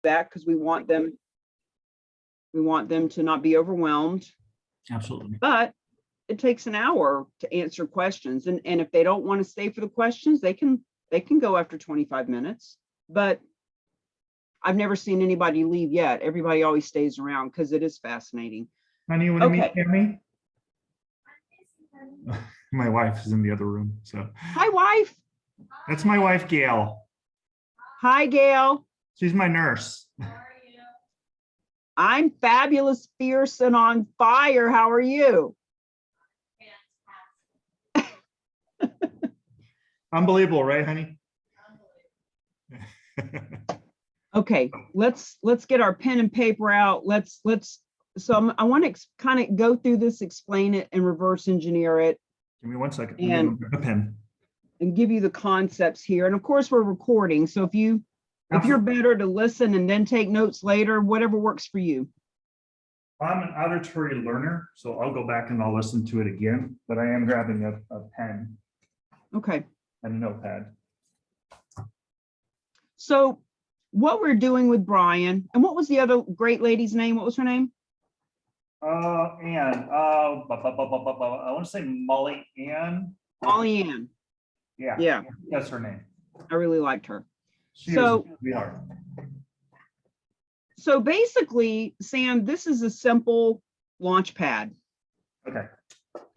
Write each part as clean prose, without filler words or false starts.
that because we want them to not be overwhelmed. Absolutely. But it takes an hour to answer questions. And if they don't want to stay for the questions, they can go after 25 minutes. But I've never seen anybody leave yet. Everybody always stays around because it is fascinating. Honey, you want to meet Okay. Tammy? My wife is in the other room. So Hi, wife. that's my wife, Gail. Hi, Gail. She's my nurse. I'm fabulous, fierce, and on fire. How are you? Unbelievable, right, honey? Okay, let's get our pen and paper out. So I want to kind of go through this, explain it, and reverse engineer it. Give me 1 second. And a pen. And give you the concepts here. And of course, we're recording. So if you're better to listen and then take notes later, whatever works for you. I'm an auditory learner, so I'll go back and I'll listen to it again, but I am grabbing a pen Okay. and a notepad. So what we're doing with Brian, and what was the other great lady's name? What was her name? Ann. I want to say Molly Ann. Molly Ann. Yeah. Yeah. That's her name. I really liked her. She was a sweetheart. So basically, Sam, this is a simple launch pad. Okay.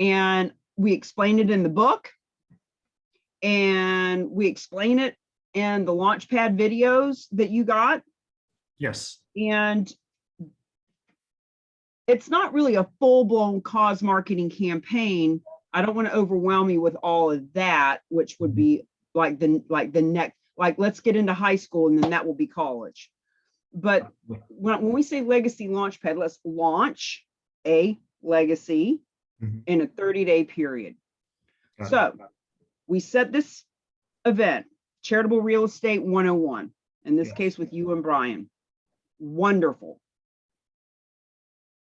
And we explained it in the book. And we explain it in the launch pad videos that you got. Yes. And it's not really a full-blown cause marketing campaign. I don't want to overwhelm you with all of that, which would be like the next, like let's get into high school and then that will be college. But when we say legacy launchpad, let's launch a legacy in a 30-day period. So we set this event, Charitable Real Estate 101, in this case with you and Brian. Wonderful.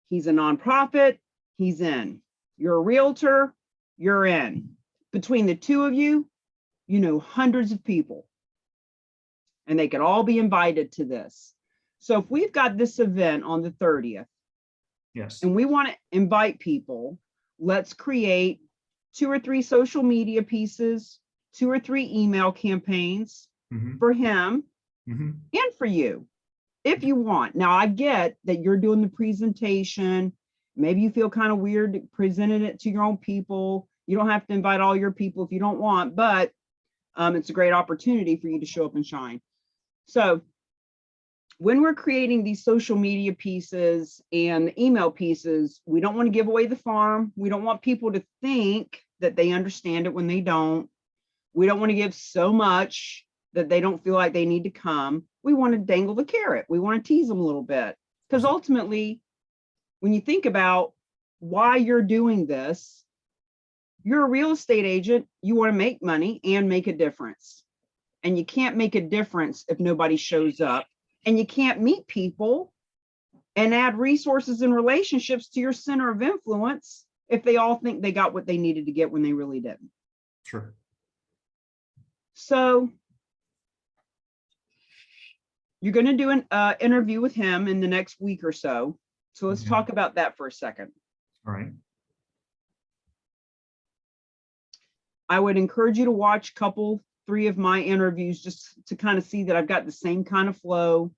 He's a nonprofit, he's in. You're a realtor, you're in. Between the two of you, you know hundreds of people. And they could all be invited to this. So if we've got this event on the 30th, yes, and we want to invite people, let's create 2 or 3 social media pieces, 2 or 3 email campaigns for him and for you, if you want. Now, I get that you're doing the presentation. Maybe you feel kind of weird presenting it to your own people. You don't have to invite all your people if you don't want, but it's a great opportunity for you to show up and shine. So when we're creating these social media pieces and the email pieces, we don't want to give away the farm. We don't want people to think that they understand it when they don't. We don't want to give so much that they don't feel like they need to come. We want to dangle the carrot. We want to tease them a little bit. Because ultimately, when you think about why you're doing this, you're a real estate agent. You want to make money and make a difference. And you can't make a difference if nobody shows up. And you can't meet people and add resources and relationships to your center of influence if they all think they got what they needed to get when they really didn't. Sure. So you're going to do an interview with him in the next week or so. So let's talk about that for a second. All right. I would encourage you to watch 3 of my interviews just to kind of see that I've got the same kind of flow.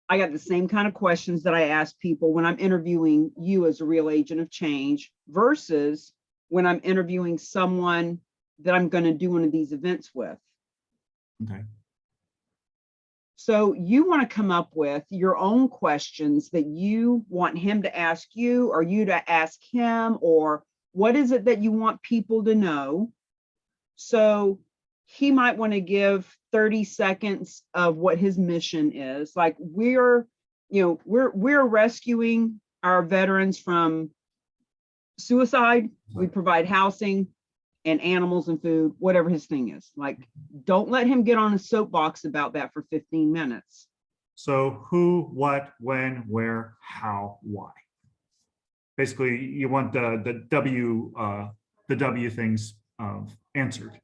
I got the same kind of questions that I ask people when I'm interviewing you as a real agent of change versus when I'm interviewing someone that I'm going to do one of these events with. Okay. So you want to come up with your own questions that you want him to ask you or you to ask him, or what is it that you want people to know? So he might want to give 30 seconds of what his mission is. Like we're rescuing our veterans from suicide. We provide housing and animals and food, whatever his thing is. Like, don't let him get on a soapbox about that for 15 minutes. So who, what, when, where, how, why? Basically, you want the W things answered.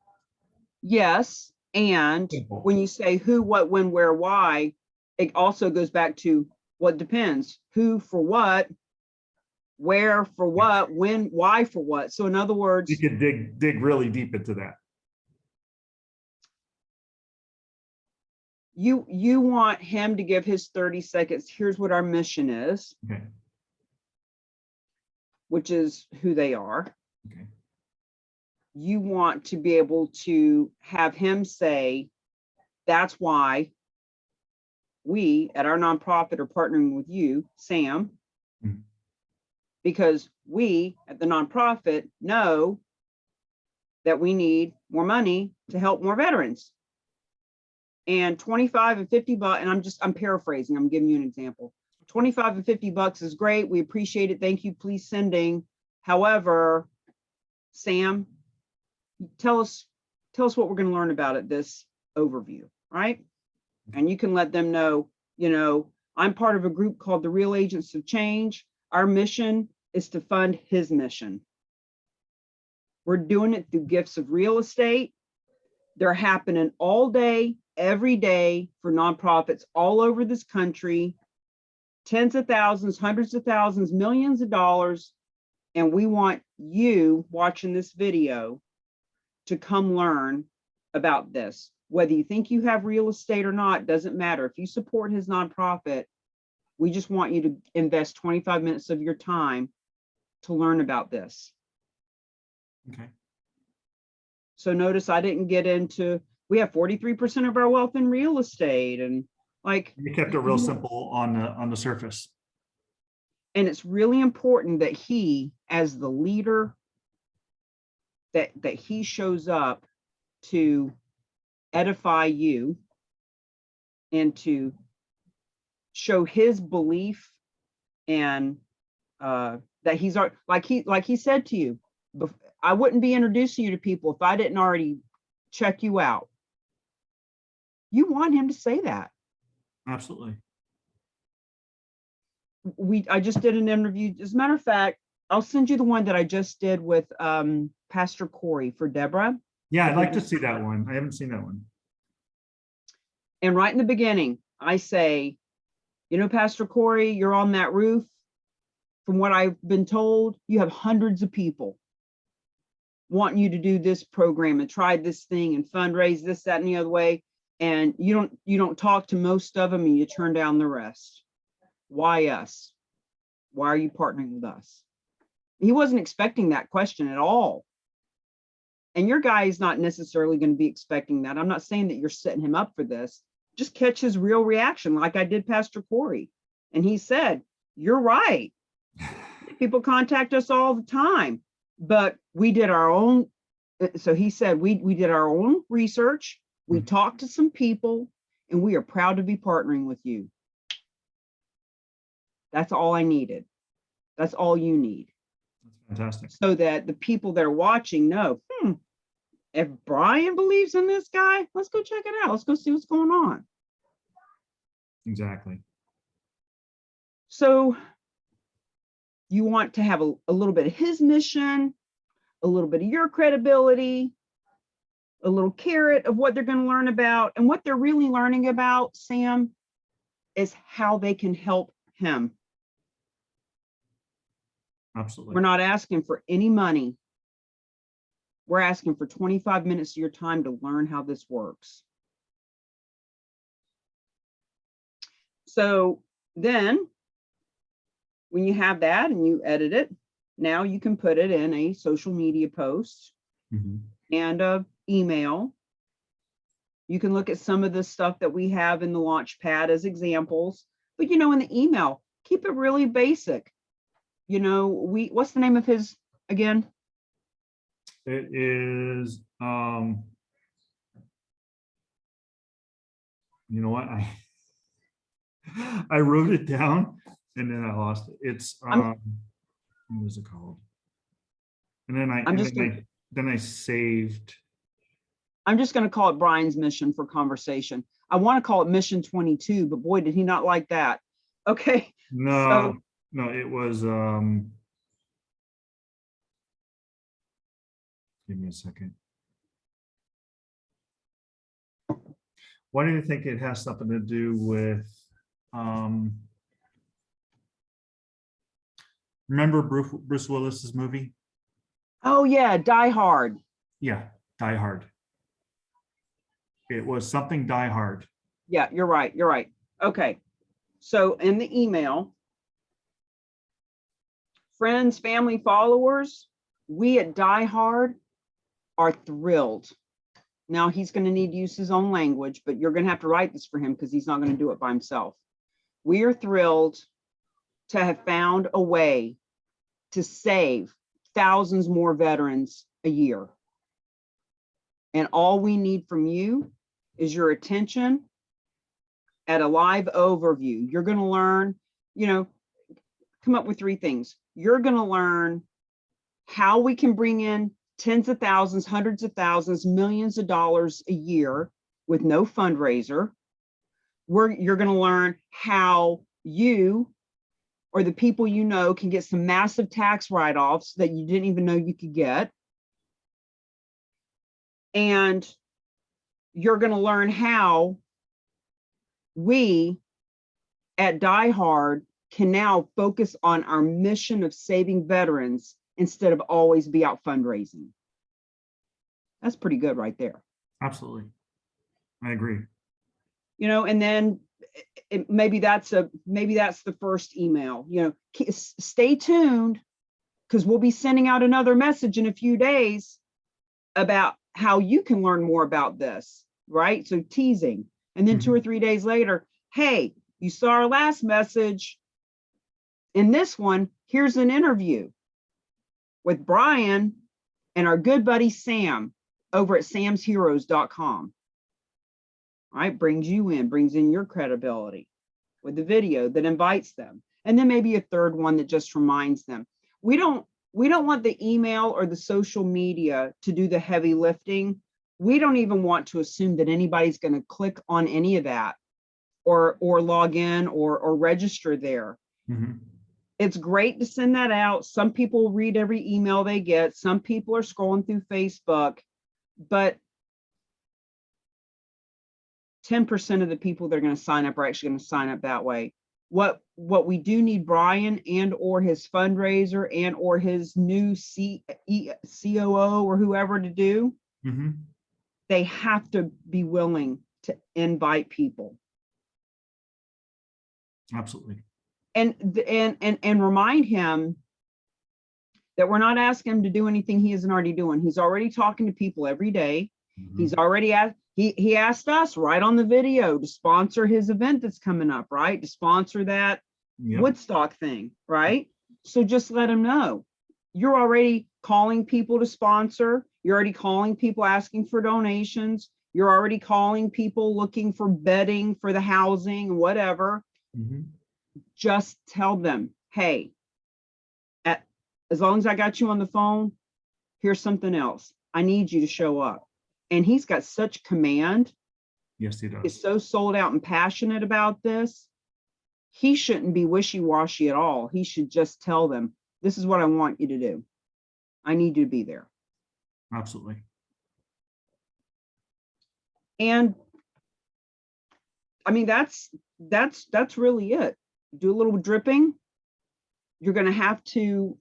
Yes, and when you say who, what, when, where, why, it also goes back to what depends, who for what, where for what, when, why for what. So in other words, You could dig really deep into that. you want him to give his 30 seconds. Here's what our mission is, Okay. which is who they are. Okay. You want to be able to have him say, that's why we at our nonprofit are partnering with you, Sam, because we at the nonprofit know that we need more money to help more veterans. And 25 and 50 bucks, and I'm paraphrasing, I'm giving you an example. 25 and 50 bucks is great. We appreciate it. Thank you. Please sending. However, Sam, tell us what we're going to learn about at this overview, right? And you can let them know, I'm part of a group called the Real Agents of Change. Our mission is to fund his mission. We're doing it through gifts of real estate. They're happening all day, every day for nonprofits all over this country, tens of thousands, hundreds of thousands, millions of dollars. And we want you watching this video to come learn about this. Whether you think you have real estate or not, doesn't matter. If you support his nonprofit, we just want you to invest 25 minutes of your time to learn about this. Okay. So notice I didn't get into, we have 43% of our wealth in real estate, and like We kept it real simple on the surface. and it's really important that he, as the leader, that he shows up to edify you and to show his belief, and that he's like he said to you, I wouldn't be introducing you to people if I didn't already check you out. You want him to say that. Absolutely. I just did an interview. As a matter of fact, I'll send you the one that I just did with Pastor Corey for Deborah. Yeah, I'd like to see that one. I haven't seen that one. And right in the beginning, I say, Pastor Corey, you're on that roof. From what I've been told, you have hundreds of people wanting you to do this program and try this thing and fundraise this, that, and the other way. And you don't talk to most of them and you turn down the rest. Why us? Why are you partnering with us? He wasn't expecting that question at all. And your guy is not necessarily going to be expecting that. I'm not saying that you're setting him up for this. Just catch his real reaction, like I did Pastor Corey. And he said, you're right. People contact us all the time, but we did our own. So he said, we did our own research. We talked to some people, and we are proud to be partnering with you. That's all I needed. That's all you need. That's fantastic. So that the people that are watching know, if Brian believes in this guy, let's go check it out. Let's go see what's going on. Exactly. So you want to have a little bit of his mission, a little bit of your credibility, a little carrot of what they're going to learn about. And what they're really learning about, Sam, is how they can help him. Absolutely. We're not asking for any money. We're asking for 25 minutes of your time to learn how this works. So then when you have that and you edit it, now you can put it in a social media post and a email. You can look at some of the stuff that we have in the Launchpad as examples, but in the email, keep it really basic. What's the name of his again? It is, you know what? I wrote it down and then I lost it. It's, what was it called? And then I saved. I'm just going to call it Brian's mission for conversation. I want to call it Mission 22, but boy, did he not like that. Okay. No, it was, give me a second. Why do you think it has something to do with Remember Bruce Willis's movie? Oh yeah, Die Hard. Yeah, Die Hard. It was something Die Hard. Yeah, you're right. You're right. Okay. So in the email, friends, family, followers, we at Die Hard are thrilled. Now he's going to need to use his own language, but you're going to have to write this for him because he's not going to do it by himself. We are thrilled to have found a way to save thousands more veterans a year. And all we need from you is your attention at a live overview. You're going to learn, come up with 3 things. You're going to learn how we can bring in tens of thousands, hundreds of thousands, millions of dollars a year with no fundraiser. You're going to learn how you or the people you know can get some massive tax write-offs that you didn't even know you could get. And you're going to learn how we at Die Hard can now focus on our mission of saving veterans instead of always be out fundraising. That's pretty good right there. Absolutely. I agree. And then maybe that's the first email. Stay tuned because we'll be sending out another message in a few days about how you can learn more about this, right? So teasing. And then 2 or 3 days later, hey, you saw our last message. In this one, here's an interview with Brian and our good buddy Sam over at samsheroes.com. Right, brings in your credibility with the video that invites them. And then maybe a third one that just reminds them. We don't want the email or the social media to do the heavy lifting. We don't even want to assume that anybody's going to click on any of that or log in or register there. Mm-hmm. It's great to send that out. Some people read every email they get. Some people are scrolling through Facebook, but 10% of the people that are going to sign up are actually going to sign up that way. What we do need Brian and or his fundraiser and or his new COO or whoever to do, they have to be willing to invite people. Absolutely. And remind him that we're not asking him to do anything he isn't already doing. He's already talking to people every day. He's already asked. He asked us right on the video to sponsor his event that's coming up, right? To sponsor that Woodstock thing, right? So just let him know. You're already calling people to sponsor. You're already calling people asking for donations. You're already calling people looking for bedding for the housing, whatever. Just tell them, hey, as long as I got you on the phone, here's something else. I need you to show up. And he's got such command. Yes, he does. He's so sold out and passionate about this. He shouldn't be wishy-washy at all. He should just tell them, this is what I want you to do. I need you to be there. Absolutely. And I mean, that's really it. Do a little dripping. You're going to have to.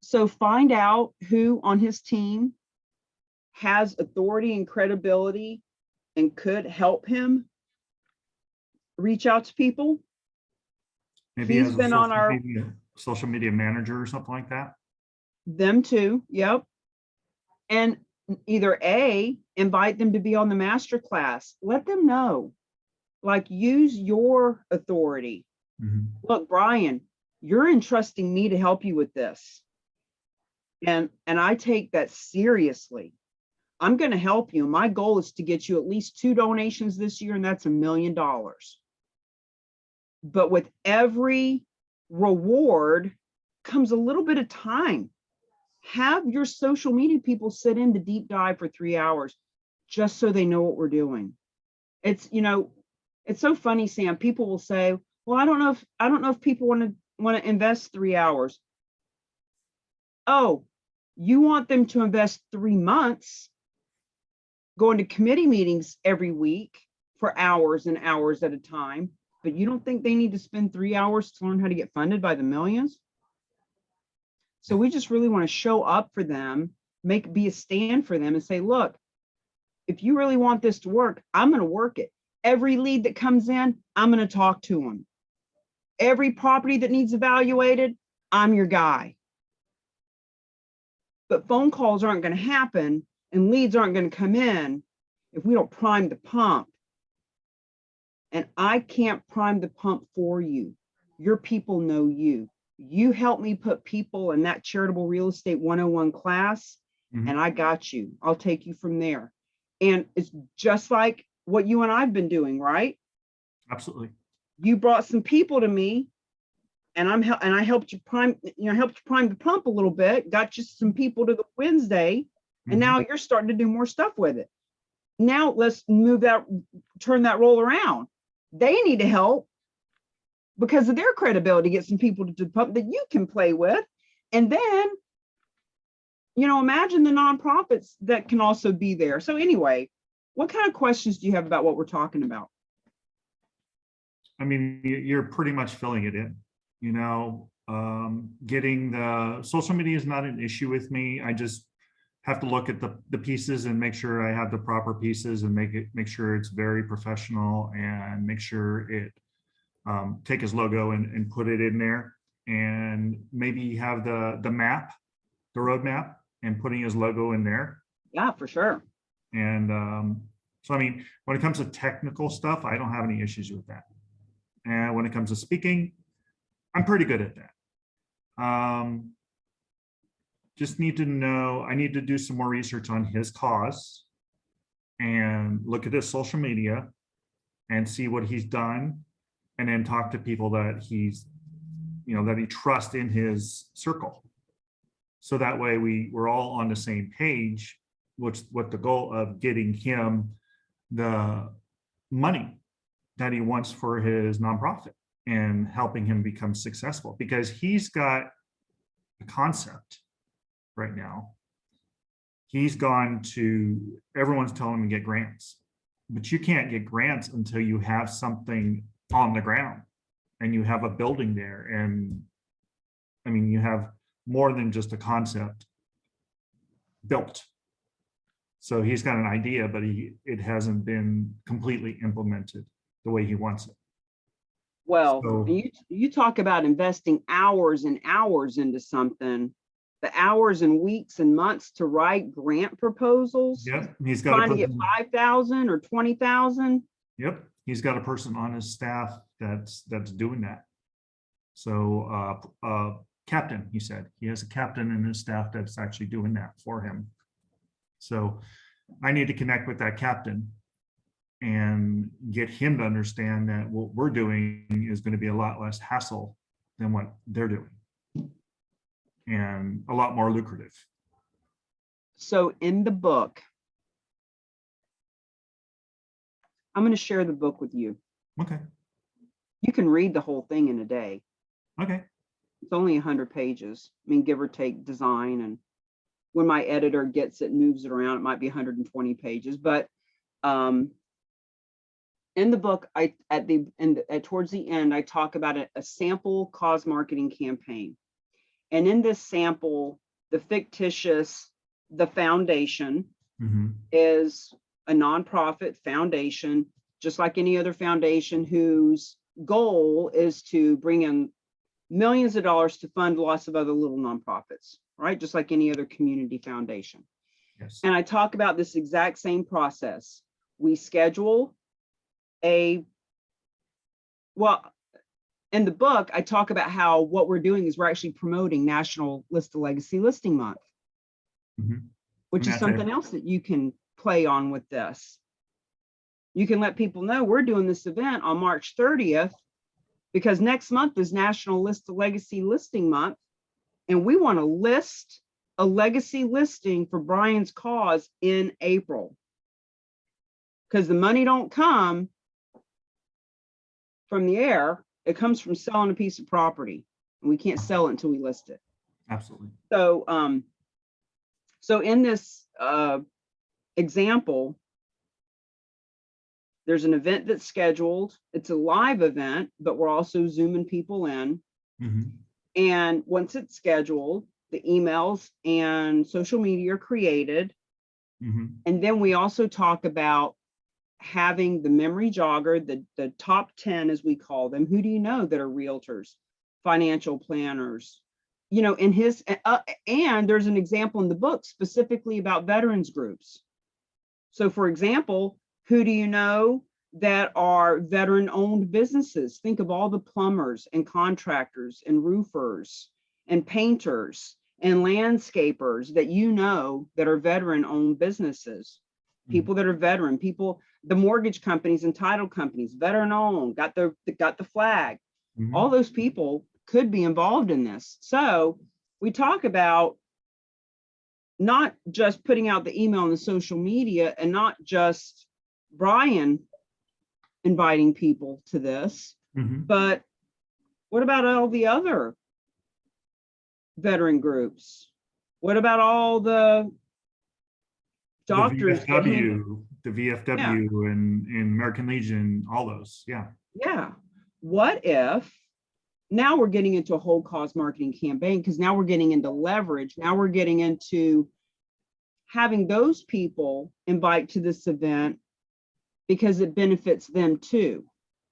So find out who on his team has authority and credibility and could help him reach out to people. Maybe he's been on our social media manager or something like that. Them too. Yep. And either invite them to be on the master class. Let them know, like, use your authority. Look, Brian, you're entrusting me to help you with this. And I take that seriously. I'm going to help you. My goal is to get you at least 2 donations this year, and that's $1 million. But with every reward comes a little bit of time. Have your social media people sit in the deep dive for 3 hours just so they know what we're doing. It's so funny, Sam. People will say, well, I don't know if people want to invest 3 hours. Oh, you want them to invest 3 months, going to committee meetings every week, for hours and hours at a time, but you don't think they need to spend 3 hours to learn how to get funded by the millions? So we just really want to show up for them, be a stand for them and say, look, if you really want this to work, I'm going to work it. Every lead that comes in, I'm going to talk to them. Every property that needs evaluated, I'm your guy. But phone calls aren't going to happen and leads aren't going to come in if we don't prime the pump. And I can't prime the pump for you. Your people know you. You help me put people in that charitable real estate 101 class, and I got you. I'll take you from there. And it's just like what you and I've been doing, right? Absolutely. You brought some people to me, and I helped you prime, helped you prime the pump a little bit, got you some people to the Wednesday, and now you're starting to do more stuff with it. Now let's turn that role around. They need to help because of their credibility, get some people to the pump that you can play with. And then, imagine the nonprofits that can also be there. So anyway, what kind of questions do you have about what we're talking about? I mean, you're pretty much filling it in, getting the social media is not an issue with me. I just have to look at the pieces and make sure I have the proper pieces and make sure it's very professional and make sure it take his logo and put it in there, and maybe have the map, the roadmap, and putting his logo in there. Yeah, for sure. And so, I mean, when it comes to technical stuff, I don't have any issues with that. And when it comes to speaking, I'm pretty good at that. Just need to know, I need to do some more research on his cause and look at his social media and see what he's done, and then talk to people that that he trusts in his circle. So that way we're all on the same page, what the goal of getting him the money that he wants for his nonprofit and helping him become successful, because he's got a concept right now. He's gone to, everyone's telling him to get grants, but you can't get grants until you have something on the ground and you have a building there. And I mean, you have more than just a concept built. So he's got an idea, but it hasn't been completely implemented the way he wants it. Well, so, you talk about investing hours and hours into something, the hours and weeks and months to write grant proposals. Yep, he's got trying to get 5,000 or 20,000. Yep, he's got a person on his staff that's doing that. So captain, he said, he has a captain in his staff that's actually doing that for him. So I need to connect with that captain and get him to understand that what we're doing is going to be a lot less hassle than what they're doing, and a lot more lucrative. So in the book, I'm going to share the book with you. Okay. You can read the whole thing in a day. Okay. It's only 100 pages. I mean, give or take design. And when my editor gets it and moves it around, it might be 120 pages. But in the book, towards the end, I talk about a sample cause marketing campaign. And in this sample, the foundation is a nonprofit foundation, just like any other foundation, whose goal is to bring in millions of dollars to fund lots of other little nonprofits, right? Just like any other community foundation. Yes. And I talk about this exact same process. We schedule in the book, I talk about how what we're doing is we're actually promoting National List of Legacy Listing Month, which is something else that you can play on with this. You can let people know we're doing this event on March 30th because next month is National List of Legacy Listing Month, and we want to list a legacy listing for Brian's cause in April, because the money don't come from the air. It comes from selling a piece of property, and we can't sell it until we list it. Absolutely. So, so in this example, There's an event that's scheduled. It's a live event, but we're also Zooming people in. And once it's scheduled, the emails and social media are created. And then we also talk about having the memory jogger, the top 10, as we call them. Who do you know that are realtors, financial planners, you know, in his, and there's an example in the book specifically about veterans groups. So for example, who do you know that are veteran owned businesses? Think of all the plumbers and contractors and roofers and painters and landscapers that you know that are veteran owned businesses. People that are veteran, people, the mortgage companies and title companies, veteran owned, got the flag. All those people could be involved in this. So we talk about not just putting out the email and the social media, and not just Brian inviting people to this, but what about all the other veteran groups? What about all the doctors? The VFW and American Legion, all those. Yeah. Yeah. What if now we're getting into a whole cause marketing campaign, because now we're getting into leverage. Now we're getting into having those people invite to this event because it benefits them too.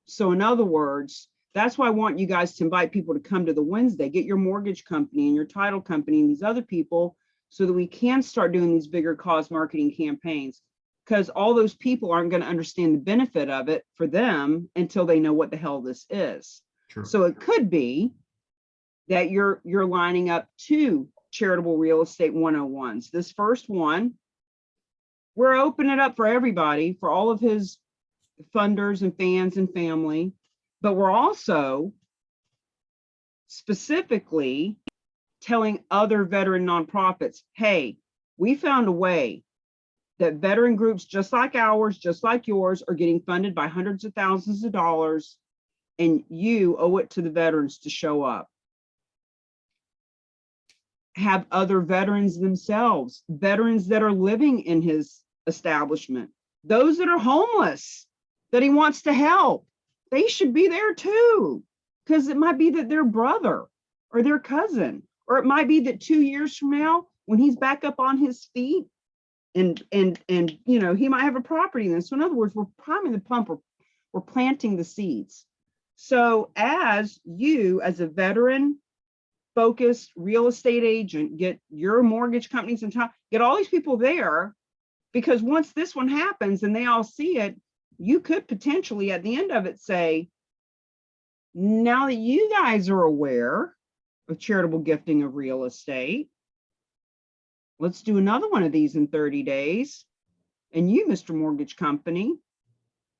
So in other words, that's why I want you guys to invite people to come to the Wednesday, get your mortgage company and your title company and these other people, so that we can start doing these bigger cause marketing campaigns, because all those people aren't going to understand the benefit of it for them until they know what the hell this is. Sure. So it could be that you're lining up 2 charitable real estate 101s. This first one, we're opening it up for everybody, for all of his funders and fans and family, but we're also specifically telling other veteran nonprofits, hey, we found a way that veteran groups just like ours, just like yours, are getting funded by hundreds of thousands of dollars, and you owe it to the veterans to show up. Have other veterans themselves, veterans that are living in his establishment, those that are homeless, that he wants to help, they should be there too, because it might be that their brother or their cousin, or it might be that 2 years from now, when he's back up on his feet, and you know, he might have a property in this. So in other words, we're priming the pump, we're planting the seeds. So as you, as a veteran focused real estate agent, get your mortgage companies and get all these people there, because once this one happens and they all see it, you could potentially at the end of it say, now that you guys are aware of charitable gifting of real estate, let's do another one of these in 30 days. And you, Mr. Mortgage Company,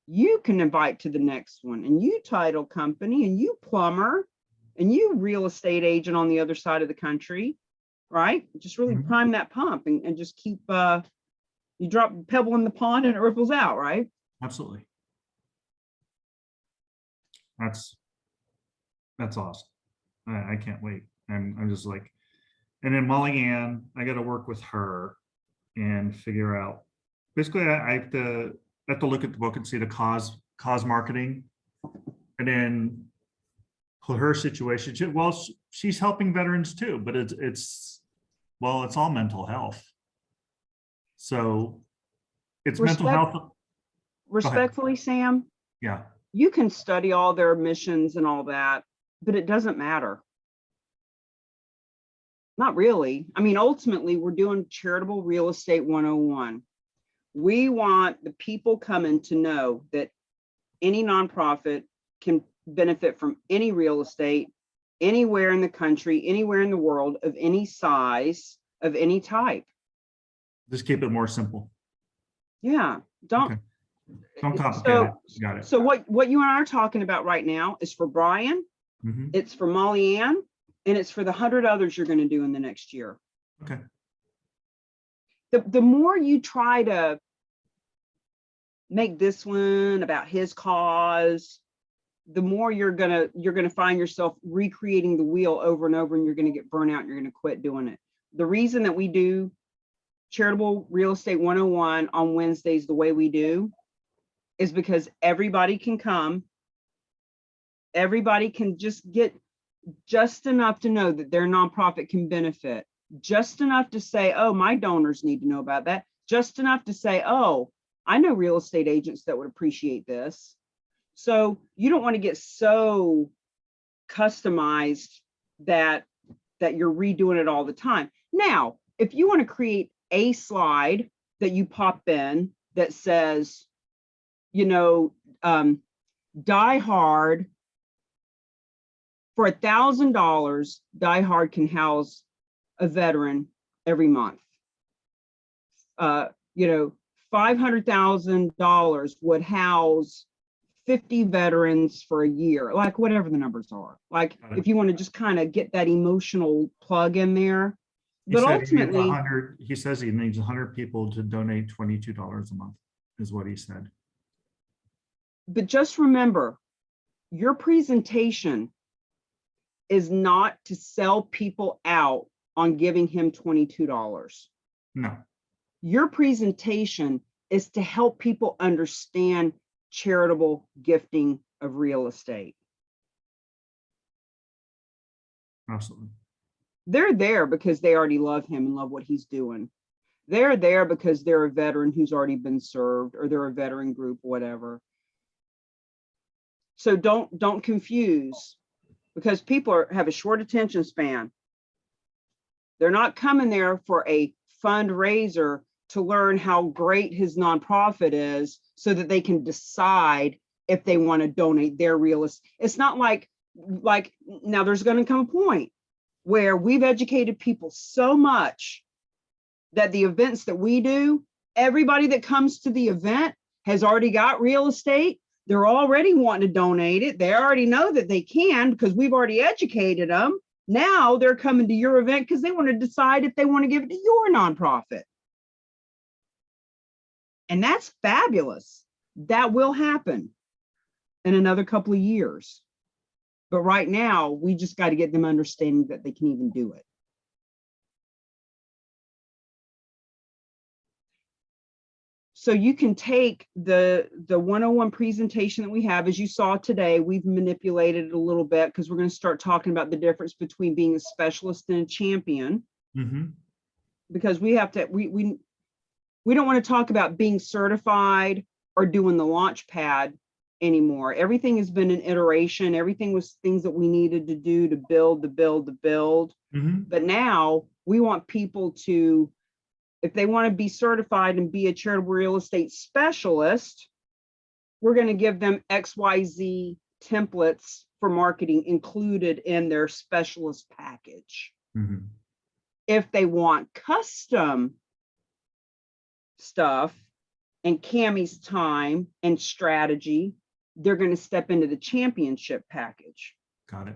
you can invite to the next one, and you title company, and you plumber, and you real estate agent on the other side of the country, right? Just really prime that pump and just keep, you drop a pebble in the pond and it ripples out, right? Absolutely. That's awesome. I can't wait. I'm just like, and then Molly Ann, I got to work with her and figure out, basically I have to look at the book and see the cause marketing, and then put her situation. Well, she's helping veterans too, but it's all mental health. So it's mental health. Respectfully, Sam. Yeah. You can study all their missions and all that, but it doesn't matter. Not really. I mean, ultimately, we're doing charitable real estate 101. We want the people coming to know that any nonprofit can benefit from any real estate, anywhere in the country, anywhere in the world, of any size, of any type. Just keep it more simple. Yeah. Don't complicate it. Got it. So what you and I are talking about right now is for Brian, it's for Molly Ann, and it's for the 100 others you're going to do in the next year. Okay. The more you try to make this one about his cause, the more you're gonna find yourself recreating the wheel over and over, and you're gonna get burnt out and you're gonna quit doing it. The reason that we do charitable real estate 101 on Wednesdays the way we do is because everybody can come. Everybody can just get just enough to know that their nonprofit can benefit, just enough to say, oh, my donors need to know about that, just enough to say, oh, I know real estate agents that would appreciate this. So you don't want to get so customized that you're redoing it all the time. Now, if you want to create a slide that you pop in that says, you know, Die Hard, for $1,000, Die Hard can house a veteran every month. You know, $500,000 would house 50 veterans for a year, like whatever the numbers are. Like if you want to just kind of get that emotional plug in there. But ultimately, he says he needs 100 people to donate $22 a month, is what he said. But just remember, your presentation is not to sell people out on giving him $22. No. Your presentation is to help people understand charitable gifting of real estate. Absolutely. They're there because they already love him and love what he's doing. They're there because they're a veteran who's already been served, or they're a veteran group, whatever. So don't confuse, because people have a short attention span. They're not coming there for a fundraiser to learn how great his nonprofit is so that they can decide if they want to donate their real estate. It's not like now there's going to come a point where we've educated people so much that the events that we do, everybody that comes to the event has already got real estate. They're already wanting to donate it. They already know that they can because we've already educated them. Now they're coming to your event because they want to decide if they want to give it to your nonprofit. And that's fabulous. That will happen in another couple of years. But right now, we just got to get them understanding that they can even do it. So you can take the 101 presentation that we have, as you saw today, we've manipulated it a little bit because we're going to start talking about the difference between being a specialist and a champion. Mm-hmm. Because we have to, we don't want to talk about being certified or doing the launch pad anymore. Everything has been an iteration. Everything was things that we needed to do to build. Mm-hmm. But now we want people to, if they want to be certified and be a charitable real estate specialist, we're going to give them XYZ templates for marketing included in their specialist package. Mm-hmm. If they want custom stuff and Cammie's time and strategy, they're going to step into the championship package. Got it.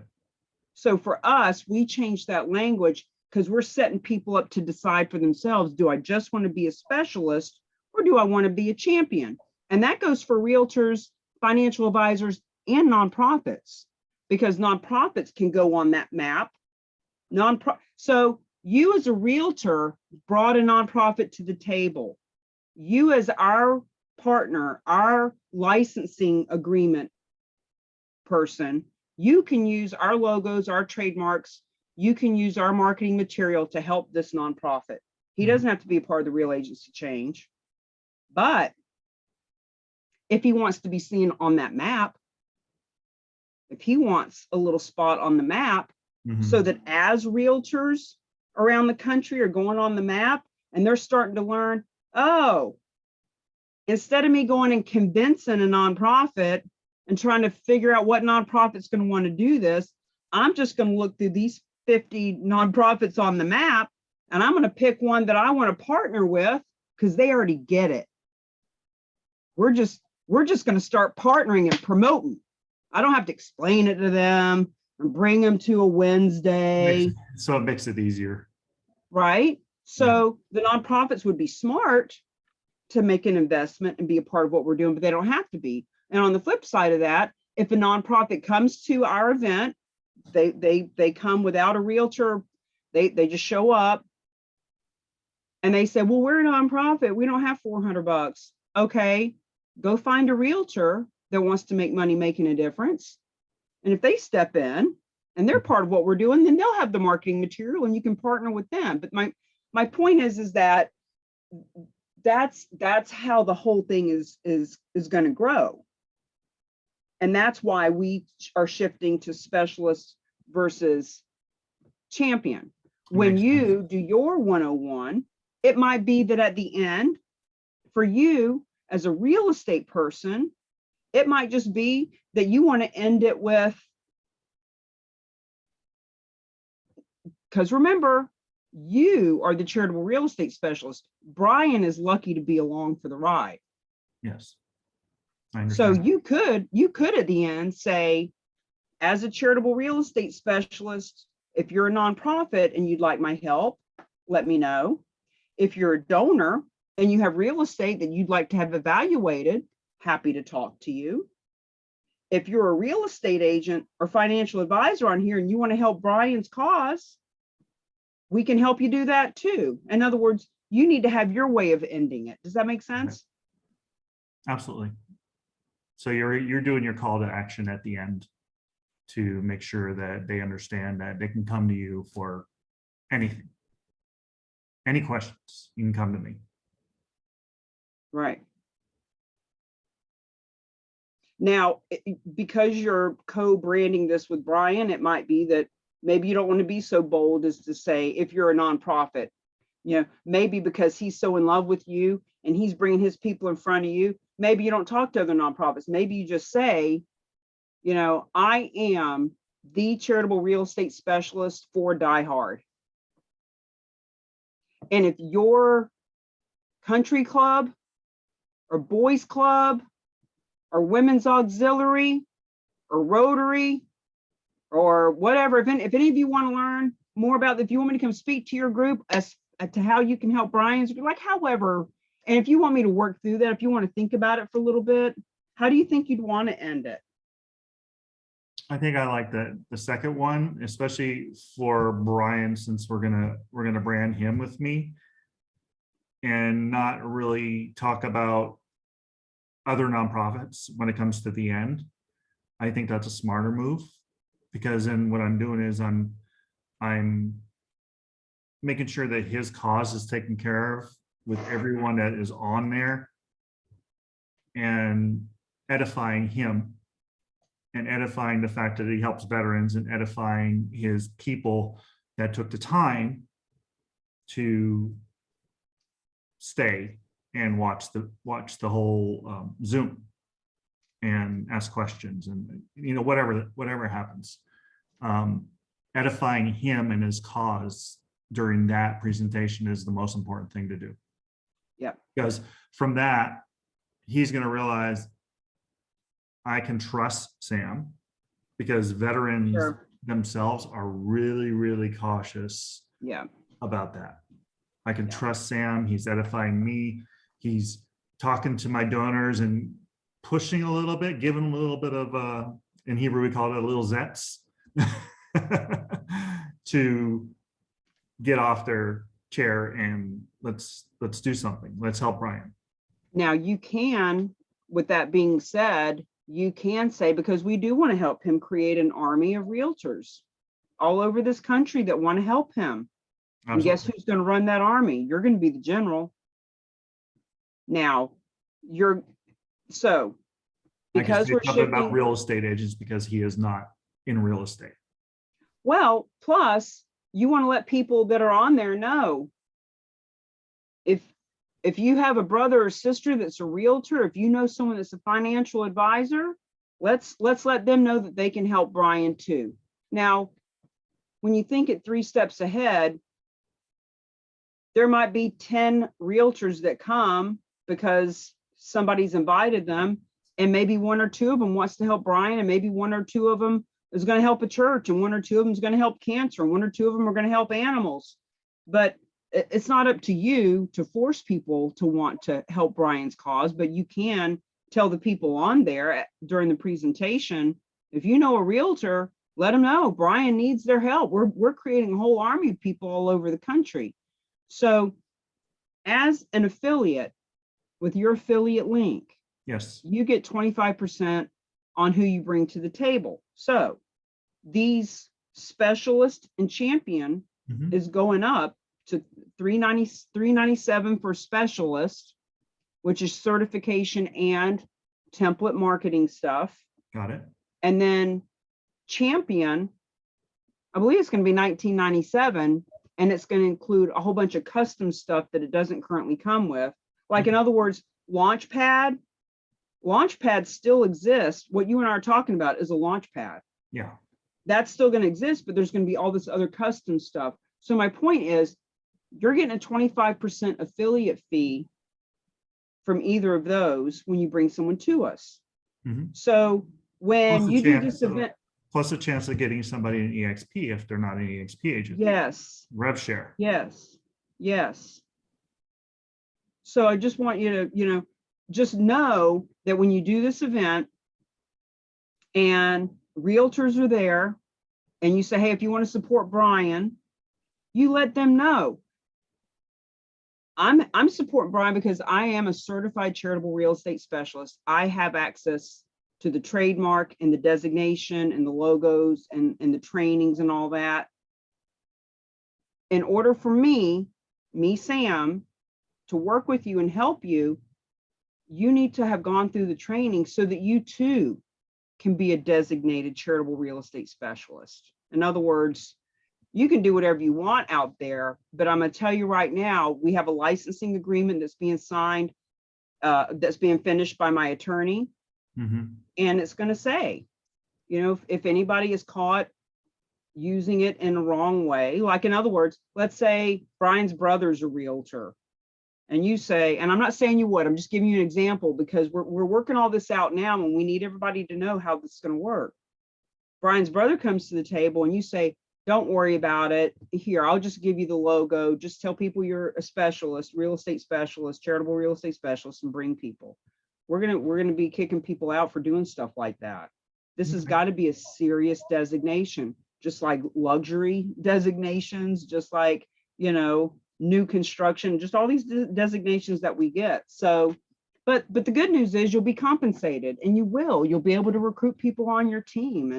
So for us, we changed that language because we're setting people up to decide for themselves, do I just want to be a specialist or do I want to be a champion? And that goes for realtors, financial advisors, and nonprofits, because nonprofits can go on that map. So you as a realtor brought a nonprofit to the table. You as our partner, our licensing agreement person, you can use our logos, our trademarks. You can use our marketing material to help this nonprofit. He doesn't have to be a part of the real agency change. But if he wants to be seen on that map, if he wants a little spot on the map, mm-hmm. so that as realtors around the country are going on the map and they're starting to learn, oh, instead of me going and convincing a nonprofit and trying to figure out what nonprofit's going to want to do this, I'm just going to look through these 50 nonprofits on the map, and I'm going to pick one that I want to partner with because they already get it. We're just going to start partnering and promoting. I don't have to explain it to them and bring them to a Wednesday. So it makes it easier. Right? So the nonprofits would be smart to make an investment and be a part of what we're doing, but they don't have to be. And on the flip side of that, if a nonprofit comes to our event, they come without a realtor, they just show up and they say, well, we're a nonprofit, we don't have $400. Okay, go find a realtor that wants to make money making a difference. And if they step in and they're part of what we're doing, then they'll have the marketing material and you can partner with them. But my point is that that's how the whole thing is going to grow. And that's why we are shifting to specialist versus champion. When you do your 101, it might be that at the end, for you as a real estate person, it might just be that you want to end it with, because remember, you are the charitable real estate specialist. Brian is lucky to be along for the ride. Yes. So you could at the end say, as a charitable real estate specialist, if you're a nonprofit and you'd like my help, let me know. If you're a donor and you have real estate that you'd like to have evaluated, happy to talk to you. If you're a real estate agent or financial advisor on here and you want to help Brian's cause, we can help you do that too. In other words, you need to have your way of ending it. Does that make sense? Absolutely. So you're doing your call to action at the end to make sure that they understand that they can come to you for anything. Any questions, you can come to me. Right. Now, because you're co-branding this with Brian, it might be that maybe you don't want to be so bold as to say, if you're a nonprofit, maybe because he's so in love with you and he's bringing his people in front of you, maybe you don't talk to other nonprofits. Maybe you just say, I am the charitable real estate specialist for Die Hard. And if your country club or boys club or women's auxiliary or Rotary or whatever, if any of you want to learn more about, if you want me to come speak to your group as to how you can help Brian's, like, however, and if you want me to work through that, if you want to think about it for a little bit, how do you think you'd want to end it? I think I like the second one, especially for Brian, since we're gonna brand him with me and not really talk about other nonprofits when it comes to the end. I think that's a smarter move, because then what I'm doing is I'm making sure that his cause is taken care of with everyone that is on there, and edifying him, and edifying the fact that he helps veterans, and edifying his people that took the time to stay and watch the whole Zoom and ask questions, and whatever happens, edifying him and his cause during that presentation is the most important thing to do. Yeah, because from that, he's going to realize, I can trust Sam, because veterans themselves are really, really cautious about that. I can trust Sam. He's edifying me. He's talking to my donors and pushing a little bit, giving them a little bit of, in Hebrew, we call it a little zets, to get off their chair and let's do something. Let's help Brian. Now you can, with that being said, you can say, because we do want to help him create an army of realtors all over this country that want to help him. Absolutely. And guess who's going to run that army? You're going to be the general. Now, because we're shifting about real estate agents, because he is not in real estate. Well, plus you want to let people that are on there know, if you have a brother or sister that's a realtor, if you know someone that's a financial advisor, let's let them know that they can help Brian too. Now, when you think it 3 steps ahead, there might be 10 realtors that come because somebody's invited them, and maybe 1 or 2 of them wants to help Brian, and maybe 1 or 2 of them is going to help a church, and 1 or 2 of them is going to help cancer, and 1 or 2 of them are going to help animals. But it's not up to you to force people to want to help Brian's cause, but you can tell the people on there during the presentation, if you know a realtor, let them know Brian needs their help. We're creating a whole army of people all over the country. So as an affiliate with your affiliate link, Yes. You get 25% on who you bring to the table. So these specialist and champion is going up to $397 for specialist, which is certification and template marketing stuff. Got it. And then champion, I believe it's going to be $1997, and it's going to include a whole bunch of custom stuff that it doesn't currently come with. Like, in other words, Launchpad still exists. What you and I are talking about is a Launchpad. Yeah. That's still going to exist, but there's going to be all this other custom stuff. So my point is, you're getting a 25% affiliate fee from either of those when you bring someone to us. So when you do this event, plus a chance of getting somebody an EXP if they're not an EXP agent. yes, Rev share. yes, yes. So I just want you to, just know that when you do this event and realtors are there and you say, hey, if you want to support Brian, you let them know. I'm supporting Brian because I am a certified charitable real estate specialist. I have access to the trademark and the designation and the logos and the trainings and all that. In order for me, Sam, to work with you and help you, you need to have gone through the training so that you too can be a designated charitable real estate specialist. In other words, you can do whatever you want out there, but I'm going to tell you right now, we have a licensing agreement that's being signed, that's being finished by my attorney. And it's going to say, if anybody is caught using it in a wrong way, like, in other words, let's say Brian's brother's a realtor and you say, and I'm not saying you would, I'm just giving you an example because we're working all this out now and we need everybody to know how this is going to work. Brian's brother comes to the table and you say, don't worry about it. Here, I'll just give you the logo. Just tell people you're a specialist, real estate specialist, charitable real estate specialist, and bring people. We're gonna be kicking people out for doing stuff like that. This has got to be a serious designation, just like luxury designations, just like, new construction, just all these designations that we get. So, but the good news is you'll be compensated, and you'll be able to recruit people on your team,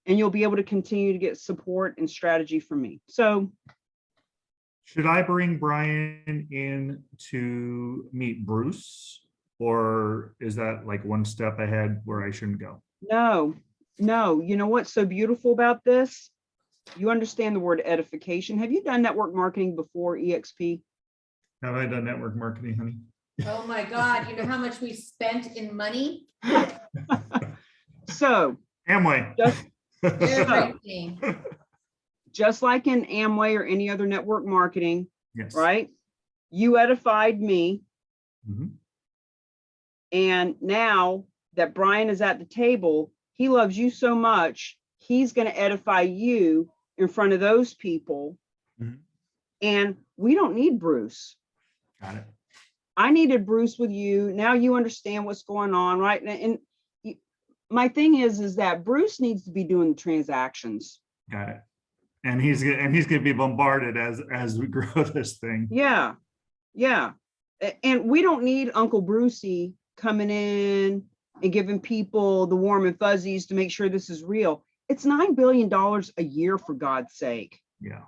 and you'll be able to continue to get support and strategy from me. So should I bring Brian in to meet Bruce, or is that like one step ahead where I shouldn't go? No. You know what's so beautiful about this? You understand the word edification. Have you done network marketing before, EXP? Have I done network marketing, honey? Oh my God, you know how much we spent in money? So Amway. Everything. Just like in Amway or any other network marketing, Yes. right? You edified me. And now that Brian is at the table, he loves you so much, he's going to edify you in front of those people. And we don't need Bruce. Got it. I needed Bruce with you. Now you understand what's going on, right? And my thing is that Bruce needs to be doing the transactions. Got it. And he's gonna be bombarded as we grow this thing. Yeah. And we don't need Uncle Brucey coming in and giving people the warm and fuzzies to make sure this is real. It's $9 billion a year, for God's sake. Yeah.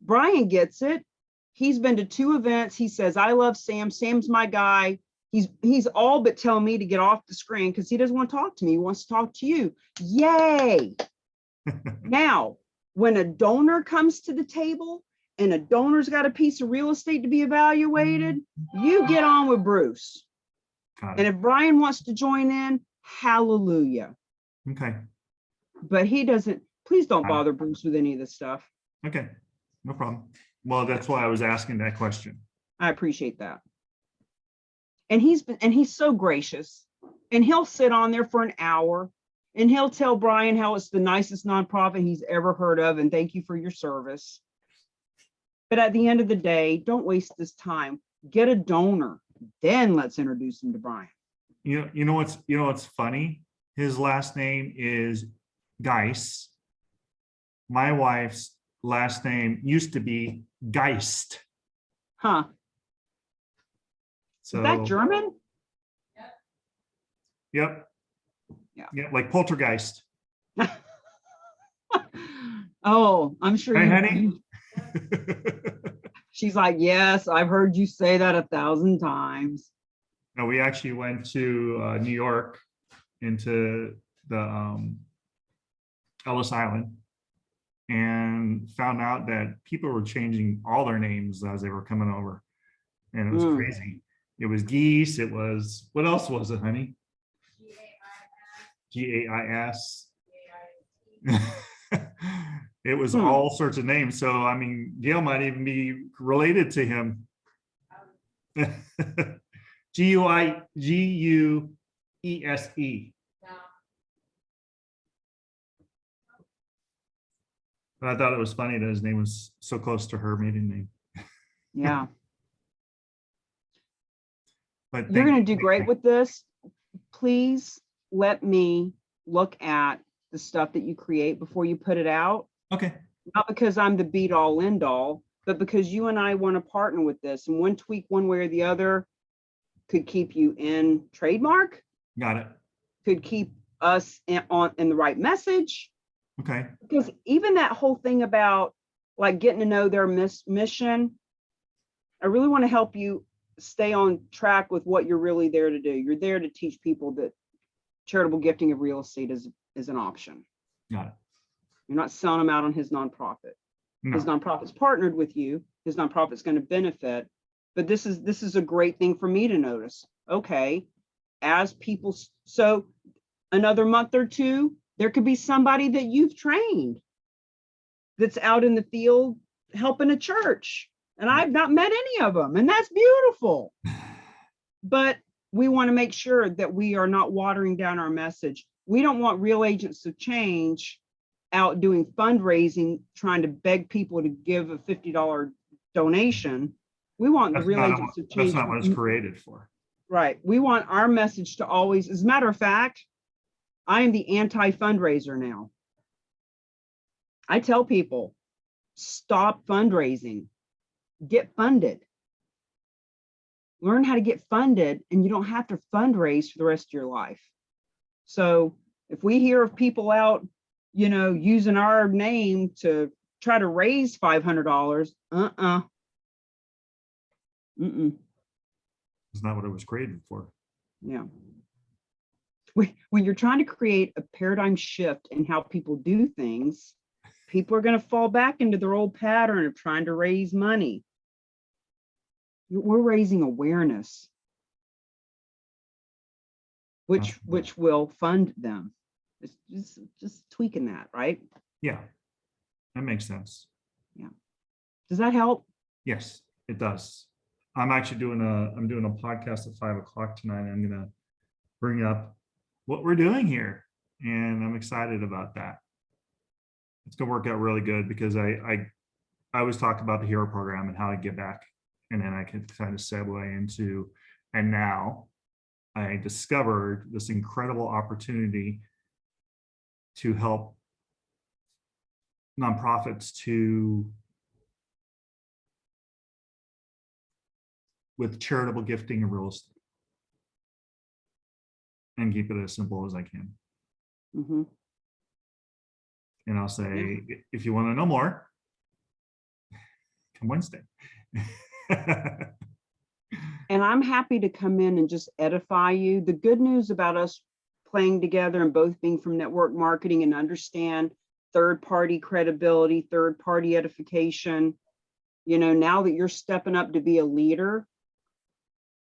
Brian gets it. He's been to 2 events. He says, I love Sam. Sam's my guy. He's all but telling me to get off the screen because he doesn't want to talk to me. He wants to talk to you. Yay. Now, when a donor comes to the table and a donor's got a piece of real estate to be evaluated, you get on with Bruce. And if Brian wants to join in, hallelujah. Okay. But he doesn't, please don't bother Bruce with any of this stuff. Okay, no problem. Well, that's why I was asking that question. I appreciate that. And he's so gracious, and he'll sit on there for an hour and he'll tell Brian how it's the nicest nonprofit he's ever heard of. And thank you for your service. But at the end of the day, don't waste this time. Get a donor. Then let's introduce him to Brian. You know what's funny? His last name is Geis. My wife's last name used to be Geist. Huh? So Is that German? Yep. Yeah. Yeah, like poltergeist. Oh, I'm sure Hey, you, honey. she's like, yes, I've heard you say that 1,000 times. No, we actually went to New York into the Ellis Island and found out that people were changing all their names as they were coming over. And it was crazy. It was geese. It was, what else was it, honey? GAIS. It was all sorts of names. So, I mean, Gail might even be related to him. GUIGUESE. But I thought it was funny that his name was so close to her maiden name. Yeah. But You're going to do great with this. Please let me look at the stuff that you create before you put it out. Okay. Not because I'm the beat all end all, but because you and I want to partner with this, and one tweak one way or the other could keep you in trademark. Got it. Could keep us in the right message. Okay. Because even that whole thing about like getting to know their mission, I really want to help you stay on track with what you're really there to do. You're there to teach people that charitable gifting of real estate is an option. Got it. You're not selling them out on his nonprofit. No. His nonprofit's partnered with you. His nonprofit's going to benefit. But this is a great thing for me to notice. Okay, as people, so another month or two, there could be somebody that you've trained that's out in the field helping a church. And I've not met any of them, and that's beautiful. But we want to make sure that we are not watering down our message. We don't want Real Agents of Change out doing fundraising, trying to beg people to give a $50 donation. We want the Real Agents of Change. That's not what it's created for. Right. We want our message to always, as a matter of fact, I am the anti-fundraiser now. I tell people, stop fundraising, get funded. Learn how to get funded, and you don't have to fundraise for the rest of your life. So if we hear of people out, using our name to try to raise $500, It's not what it was created for. Yeah. When you're trying to create a paradigm shift in how people do things, people are going to fall back into their old pattern of trying to raise money. We're raising awareness, which will fund them. It's just tweaking that, right? Yeah, that makes sense. Yeah. Does that help? Yes, it does. I'm actually doing a podcast at 5 o'clock tonight. I'm going to bring up what we're doing here, and I'm excited about that. It's going to work out really good because I always talk about the hero program and how to get back, and then I could kind of segue into, and now I discovered this incredible opportunity to help nonprofits with charitable gifting of real estate, and keep it as simple as I can. Mm-hmm. And I'll say, if you want to know more, come Wednesday. And I'm happy to come in and just edify you. The good news about us playing together and both being from network marketing and understand third-party credibility, third-party edification, now that you're stepping up to be a leader,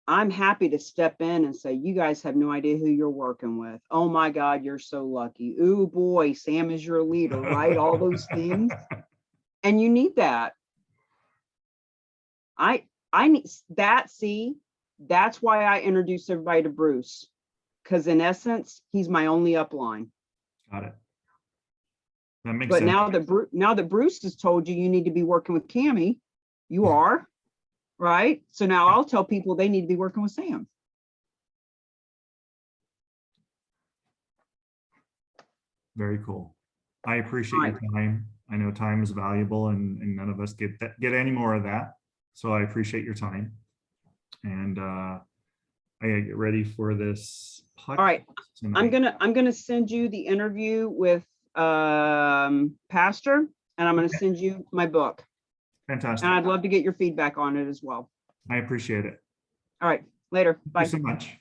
I'm happy to step in and say, you guys have no idea who you're working with. Oh my God, you're so lucky. Ooh boy, Sam is your leader, right? All those things. And you need that. I need that. See, that's why I introduced everybody to Bruce, because in essence, he's my only upline. Got it. That makes but sense. now that Bruce has told you need to be working with Cammie, you are, right? So now I'll tell people they need to be working with Sam. Very cool. I appreciate your time. I know time is valuable, and none of us get any more of that. So I appreciate your time. And I gotta get ready for this. All right, I'm gonna send you the interview with Pastor, and I'm gonna send you my book. Fantastic. And I'd love to get your feedback on it as well. I appreciate it. All right, later. Bye. Thank you so much.